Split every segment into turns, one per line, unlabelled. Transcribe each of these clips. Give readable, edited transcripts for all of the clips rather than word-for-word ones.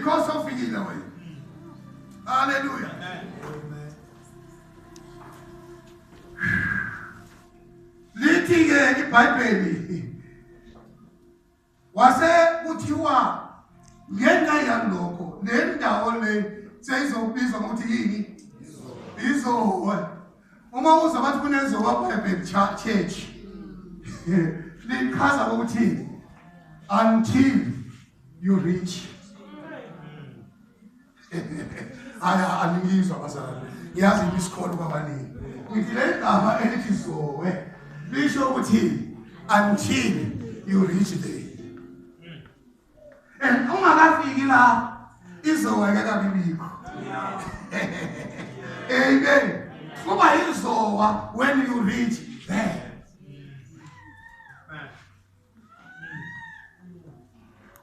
because sowufikile wena. Hallelujah. Lithi ke iBhayibheli wase kuthiwa ngenxa yalokho le ndawo le seyizobizwa ngokuthi yini? Izowe. Uma uza bathi kunezowa Bible Church lichaza ukuthi until you reach. Angizwa bazalwane. Yazi ibisikolo kwabaningi. Ngithi le ndaba elithi zowe lisho ukuthi until you reach there. And ungakafiki la izowe ke kabibikho. Amen. Kuba izowa when you reach there.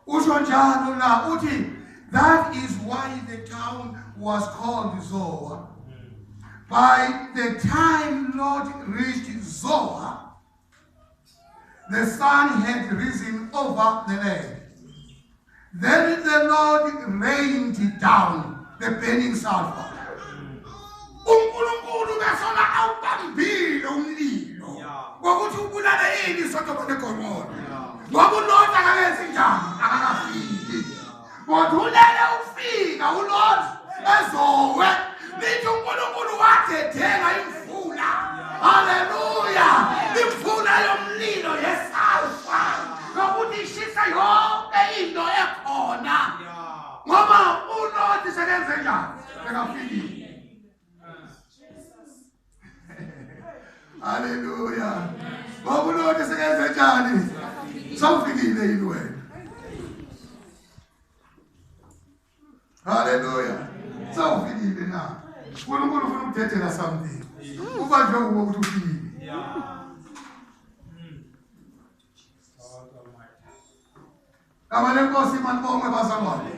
Usho njalo la uthi that is why the town was called Zoar. By the time Lot reached Zoar, the sun had risen over the land. Then the Lord rained down the burning sulfur. uNkulunkulu besona awubambile umlilo. Ngokuthi ubulale ini Sodoma neGomora. Ngoba uLot akayenzi njani akakafiki. Kodwa ulele ufika uLot ezowe. Lithi uNkulunkulu wathethela imvula. Hallelujah. Imvula yomlilo yesulfa. Ngokuthi ishisa yonke into ekhona. Ngoba uLot sekenze njani? Akafiki. Hallelujah. Ngoba uLot sekenze njani? Sawufikile yini wena? Hallelujah. Sawufikile na. uNkulunkulu ufuna ukuthethela something. Ubanjwe ukuthi ufikile. Abalenkosi manibonge bazalwane.